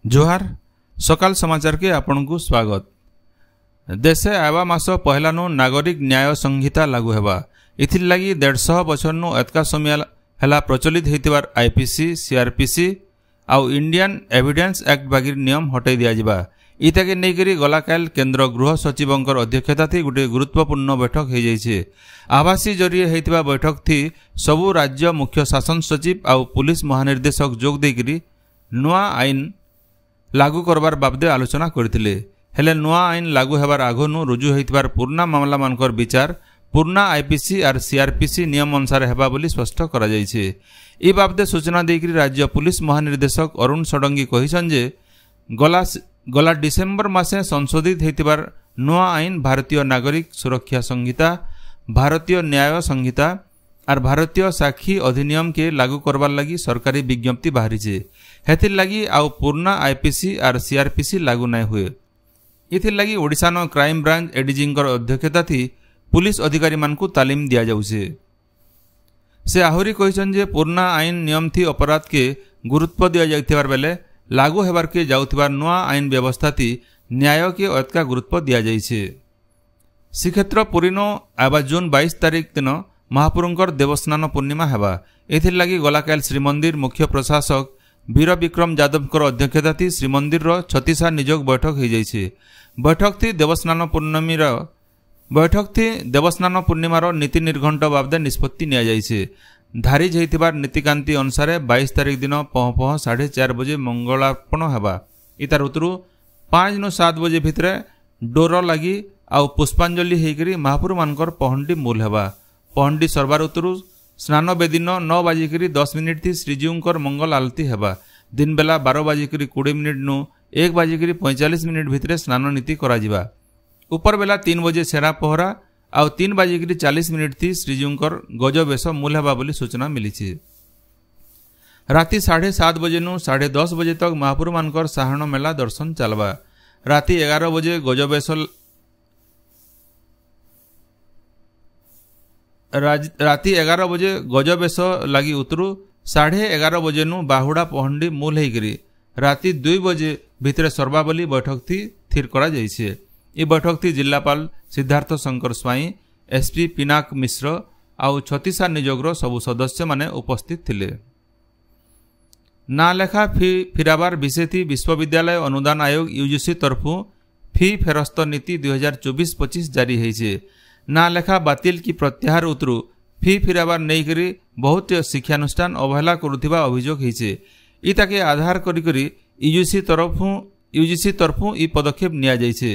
जोहार सकाल समाचार के आपन को स्वागत। देशे आवा मास पहलानु नागरिक न्याय संहिता लागू हेबा। इथिर लगी 150 बछरनु एतका समय हेला प्रचलित हेतिबार आईपीसी सीआरपीसी आउ इंडियन एविडेंस एक्ट बागिर नियम हटाई दिया जिबा। इताके नेकरी गलाकाल केंद्र गृह सचिवंकर अध्यक्षता थी गोटे गुरुत्वपूर्ण बैठक हो जाइछे। आभासी जरिए हेतिबा बैठक थी सबु राज्य मुख्य शासन सचिव आउ पुलिस महानिर्देशक जोग देकरी नुआ आईन लागू करबार बाबदे आलोचना करथिले। हेले नुआ आईन लागू हेबार आगनु रुजु हेतिबार पुराना मामला मानकर विचार पुराना आईपीसी और सीआरपीसी नियम अनुसार हेबा बोली स्पष्ट करा जाइछे। ई बाबदे सूचना देकरी राज्य पुलिस महानिर्देशक अरुण षडंगी कहिसन जे गला डिसेम्बर मासे संशोधित हेतिबार नुआ आईन भारतीय नागरिक सुरक्षा संहिता, भारतीय न्याय संहिता और भारतीय साक्षी अधिनियम के लागू करबार लगी सरकारी विज्ञप्ति बाहरी छे। हेथिर लगी आउ पुराना आईपीसी और सीआरपीसी लागू नहीं हुए। इथिर लगी ओडिशानो क्राइम ब्रांच एडीजींकर अध्यक्षता थी पुलिस अधिकारी मानकु तालीम दिया जाउछे। से आहुरी कहिसन जे पुराना आईन नियम थी अपराध के गुरुत्व दिया जाइथिबार बेले लागू हेबार के जाउथिबार नुआ आईन व्यवस्था थी न्याय के अतका गुरुत्व दिया जाइछे। श्रीक्षेत्र पुरीनो आबा जून 22 तारीख दिन महापुरुंकर देवस्नान पूर्णिमा हेबा। एथिर लगी गलाकाल श्रीमंदिर मुख्य प्रशासक वीर विक्रम यादवकर अध्यक्षता थी श्रीमंदिर छत्तीसा निजोग बैठक हो जाइछे। बैठक थी देवस्नान पूर्णिमार नीति निर्घंट बाबदे निष्पत्ति निया जाइछे। धारिज हेतिबार नीतिकांति अनुसार 22 तारीख दिन पहपह 4:30 बजे मंगलार्पण हेबा। इतार उतरु 5 नु 7 बजे भितरे डोर लगी आउ पुष्पांजलि हेकरी महापुरु मानकर पहंडी मूल हेबा। पहंडी सरबार उतरु स्नान बेदिन 9:10 थी श्रीजीउंकर मंगल आलती हेबा। दिन बेला 12:20 नु 1:45 भितरे स्नान नीति करा जिबा। ऊपर बेला 3 बजे सेरा पहरा आउ 3:40 थी श्रीजीउंकर गज बेश मूल हेबा बोली सूचना मिली। राति 7:30 बजे नु 10:30 बजे तक महापुरु मानकर साहण मेला दर्शन चलबा। राति 11 बजे गजबेश राति 11 बजे गजबेश लगी उतरु 11:30 बजे नु बाहुड़ा पहंडी मूल हेकरी राति 2 बजे भितरे सरबा बोली बैठक थी थिर करा जाइछे। ई बैठक थी जिलापाल सिद्धार्थ शंकर स्वाई, एसपी पिनाक मिश्र आउ छत्तीसा निजोगर सबु सदस्य माने उपस्थित थिले। ना लेखा फी फिराबार विषय थी विश्वविद्यालय अनुदान आयोग यूजीसी तरफु फी फेरस्त नीति 2024-25 जारी हेइछे। ना लेखा बातिल की प्रत्याहार उतरु फी फिराबार नेइकरी बहुत शिक्षानुष्ठान अवहेला करुथिबा अभियोग हेइछे। इताके आधार करी यूजीसी तरफु ई पदक्षेप निया जाइछे।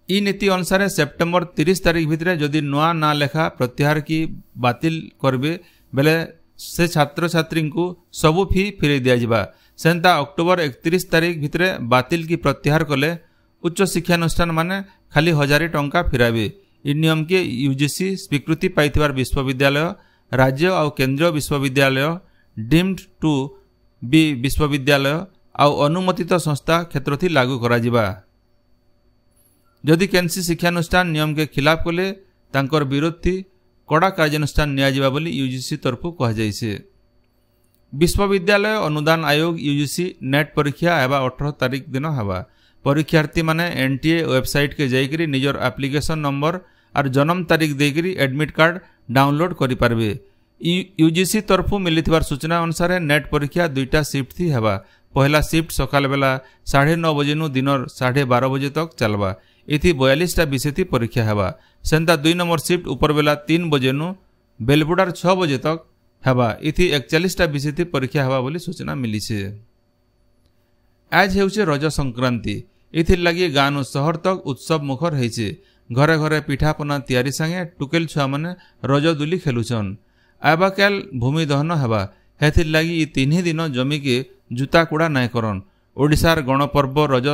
ई नीति अनुसार सेप्टेम्बर 30 तारीख भितरे जदि नुआ ना लेखा प्रत्याहार की बातिल करबे बेले से छात्र छात्री को सबु फी फिरे दिया जिबा। सेंता अक्टोबर 31 तारीख भितरे बातिल की प्रत्याहार कले उच्च शिक्षानुष्ठान माने खाली 1000 टंका फिराबे। इ नियम के यूजीसी स्वीकृति पाइथिबार विश्वविद्यालय, राज्य और केंद्रीय विश्वविद्यालय, डीम्ड टू बी विश्वविद्यालय और अनुमोदित संस्था क्षेत्र थी लागू करा जिबा। जदि केनसी शिक्षानुष्ठान नियम के खिलाफ कले तांकर विरोध थी कड़ा कार्यानुष्ठान निया जिबा बोली यूजीसी तरफु कह जाइछे। विश्वविद्यालय अनुदान आयोग यूजीसी नेट परीक्षा एबा 18 तारीख दिन हेबा। परीक्षार्थी माने एनटीए वेबसाइट के जाइकरी निजर एप्लिकेशन नंबर और जन्म तारीख देकरी एडमिट कार्ड डाउनलोड करि पारबे। यूजीसी तरफु मिलिथिबार सूचना अनुसार नेट परीक्षा 2टा शिफ्ट थी हेबा। पहला शिफ्ट सकाल बेला 9:30 बजे नु दिनर 12:30 बजे तक चलबा। इथि 42टा विषय थी परीक्षा हेबा। सेंता 2 नंबर शिफ्ट ऊपर बेला 3 बजे नु बेलबुडार 6 बजे तक हेबा। इथि 41टा विषय थी परीक्षा हेबा बोली सूचना मिली छे। आज हेउचे रज संक्रांति। इथिर लगी गानु शहर तक उत्सव मुखर हेइछे। घरे घरे पिठापना तैयारी संगे टुकेल छुआ माने रज दुली खेलुछन। आबाकाल भूमि दहन हेबा। हेथिर लगी ई 3 दिन जमी के जूता कुड़ा नाय करन। ओडिशार गणपर्व रज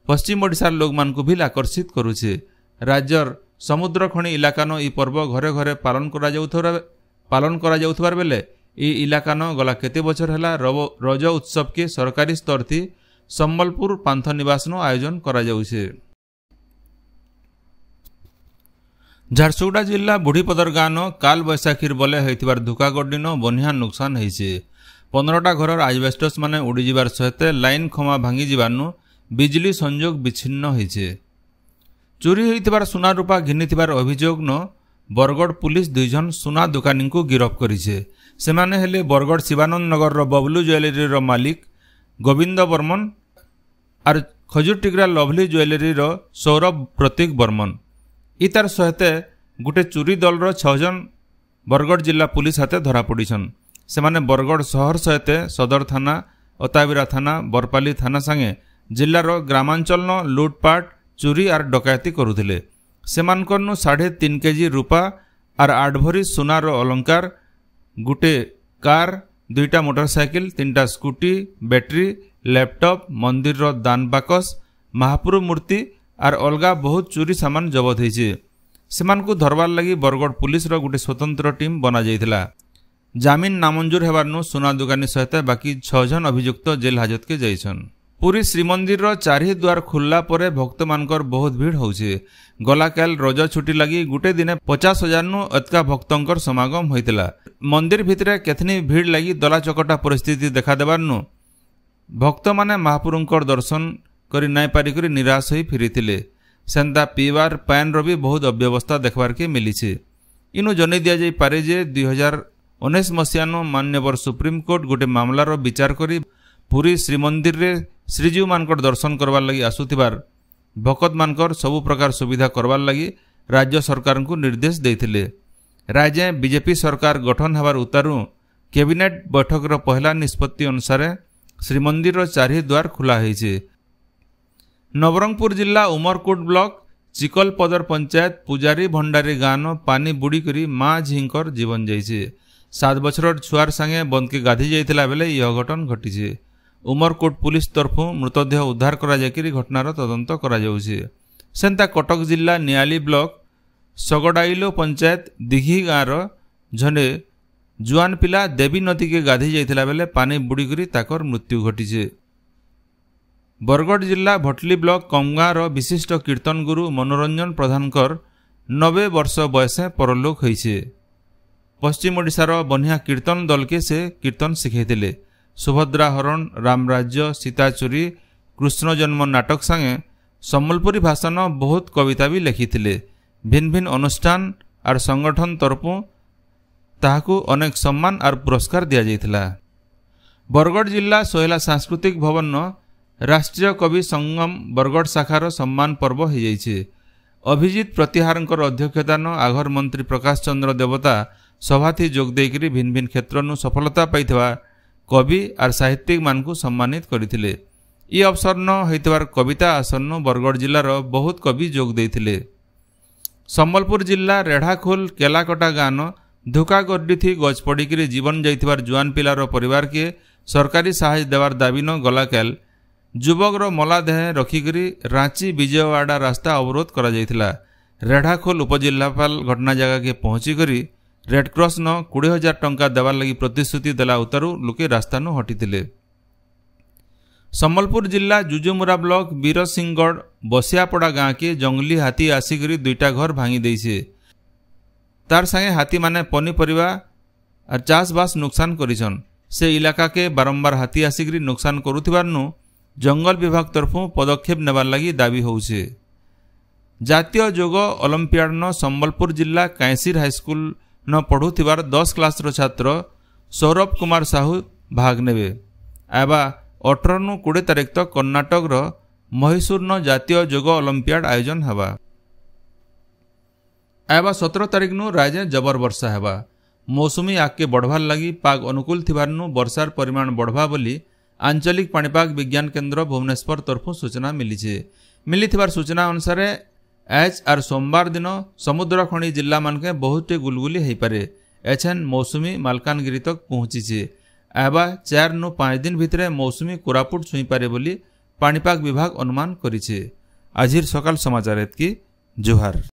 पश्चिम ओडिशार लोक मान को भी आकर्षित करुछे। राज्यर समुद्र खणी इलाकानो ई पर्व घरे घरे पालन करा जाउथबार बेले ई इलाकानो गला केते बछर हला रज उत्सव के सरकारी स्तर थी संबलपुर पांथ निवास नो आयोजन करा जाउछे। झारसुगुड़ा जिला बुढ़ीपदर गाँव काल बैशाखीर बले होइथिबार धुकागड्डीनो बनिया नुकसान हेइछे। 15टा घरर आजबेस्टस माने उड़ी जिबार सहित लाइन खमा भांगी जिबारनु बिजली संजोग विच्छिन्न होइछे। चोरी होइतिबार सुना रूपा घिनिथिबार अभियोग न बरगड़ पुलिस 2 जन सुना दुकानी को गिरफ्त करिछे। सेमाने हेले बरगड़ शिवानंद नगर रो बबलू ज्वेलरी रो मालिक गोविंद बर्मन और खजूर टिग्रा लवली ज्वेलरी रो सौरभ प्रतीक बर्मन। इतार सहित गुटे चोरी दल रो 6 जन बरगड़ जिला पुलिस हाथे धरा पड़ीछन। सेमाने बरगड़ शहर सहित सदर थाना अताबिरा थाना बरपाली थाना संगे जिल्लार ग्रामांचल लुटपाट चोरी और डकैती करुथिले। सेमानकरनु 3.5 केजी रूपा और 8 भरी सुनार अलंकार गुटे कार 2टा मोटरसाइकिल 3टा स्कूटी बैटरी लैपटॉप मंदिर रो दान बाकस महापुर मूर्ति और अलगा बहुत चोरी सामान जबत होइछे। सेमानकु धरबार लगी बरगड़ पुलिस रो गुटे स्वतंत्र टीम बना जाइथिला। जामिन नामंजूर हेबारनु सुना दुकानी सहित बाकी 6 जन अभियुक्त जेल हाजत के जाइछन। पुरी श्रीमंदिर रो 4 द्वार खुलला परे भक्त मानकर बहुत भीड़ होउछे। गलाकाल रज छुट्टी लगी गुटे दिने 50,000 नु अतका भक्तंकर समागम होइतिला। मंदिर भितरे केथनी भीड़ लगी दला चकटा परिस्थिति देखा देबारनु भक्त माने महापुरुंकर दर्शन करि नाय पारि करि निराश होई फिरिथिले। सेंता पीवार पैन रो भी बहुत अव्यवस्था देखबार के मिलिछे। इनु जनै दिया जाई पारे जे 2019 मसियानो मान्यवर सुप्रीम कोर्ट गोटे मामलार विचार करी पुरी श्रीमंदिर रे श्रीजीव मानकर दर्शन करवार लगी आसुथिबार भक्त मानकर सबु प्रकार सुविधा करवार लगी राज्य सरकार को निर्देश देथिले। राज्य बीजेपी सरकार गठन हबार उतारू कैबिनेट बैठक रो पहला निष्पत्ति अनुसार श्रीमंदिर रो 4 द्वार खुला होइछे। नवरंगपुर जिला उमरकोट ब्लॉक चिकलपदर पंचायत पुजारी भंडारी गाँव पानी बुड़ी करी माँ झींकर जीवन जाइछे। 7 बछर छुआर संगे बंद के गाधी जाइथिला बेले यह घटन घटिछे। उमरकोट पुलिस तरफु मृतदेह उद्धार करा जायकरी घटनार तदंत करा जाउछे। सेंता कटक जिला नियाली ब्लॉक सगडाइलो पंचायत दिघी गाँव झंडे जुआन पिला देवी नदी के गाधी जाइथिला बेले पानी बुड़ी करी ताकर मृत्यु घटिछे। बरगड़ जिला भटली ब्लॉक कमगाँव विशिष्ट कीर्तन गुरु मनोरंजन प्रधानकर 90 वर्ष बयसे परलोक होइछे। पश्चिम ओडिशार बनिया कीर्तन दल के से कीर्तन शिखाइथिले। सुभद्रा हरण राम राज्य सीता चोरी कृष्ण जन्म नाटक संगे सम्बलपुरी भाषण बहुत कविता भी लिखिथिले। भिन्न भिन्न अनुष्ठान और संगठन तरफु ताहाकु अनेक सम्मान और पुरस्कार दिया जाइथिला। बरगड़ जिला सोहेला सांस्कृतिक भवन राष्ट्रीय कवि संगम बरगड़ शाखार सम्मान पर्व हो जाइछे। अभिजीत प्रतिहारंकर अध्यक्षतान आघर मंत्री प्रकाश चंद्र देवता सभाथी जोग देकरी भिन्न भिन्न क्षेत्रनु सफलता पाइथिबा कवि और साहित्यिक मानकु सम्मानित करथिले। ई अवसर न होइतबार कविता आसन बरगड़ जिलार बहुत कवि जोग देथिले। संबलपुर जिला रेढ़ाखोल केलाकटा गाँव धोका गड्डी गज पड़िकी जीवन जाइथिबार जुआन पिलार परिवार के सरकारी सहाय देवार दाबी न गलाकाल युवकर मला देह रखिकी रांची विजयवाड़ा रास्ता अवरोध करा जाइथिला। रेढ़ाखोल उपजिल्लापाल घटना जगह के पहुंचीकरी रेडक्रॉस न 20,000 टंका देवार लगी प्रतिश्रुति देला उतारू लोके रास्ता नु हटिथिले। संबलपुर जिला जुजुमुरा ब्लॉक बीरसिंहगढ़ बसियापड़ा गाँ के जंगली हाथी आसिकरी 2टा घर भांगी देइछे। तार संगे हाथी माने पनीपरिया और चाषबास नुकसान करिछन। से इलाका के बारंबार हाथी आसिकरी नुकसान करुथिबार नु जंगल विभाग तरफु पदक्षेप नेबार लगी दाबी होउछे। जातीय योग ओलंपियाड न संबलपुर जिला कैंसीर हाईस्कूल न पढ़ुथिबार 10 क्लास छात्र सौरभ कुमार साहू भाग नेबे। एबा 18 नु 20 तारिख तक कर्नाटक रो मैसूर न जातीय योग ओलंपियाड आयोजन हेबा। एबा 17 तारिख नु राज्य जबर वर्षा हेबा। मौसुमी आगे बढ़वार लगी पाग अनुकूल थिबार नु वर्षार परिमाण बढ़वा बोली आंचलिक पाणीपाग विज्ञान केन्द्र भुवनेश्वर तरफु सूचना मिलिथिबार सूचना अनुसार आज और सोमवार दिन समुद्र खणी जिला मानके बहुत गुलगुली हो पारे। एछन मौसुमी मालकानगिरी तक पहुंची। एबा 4 नु 5 दिन भितरे मौसुमी कोरापुट छुई पारे बोली पाणीपाग विभाग अनुमान करिछे। आजिर सकाल समाचार एतकी। जोहार।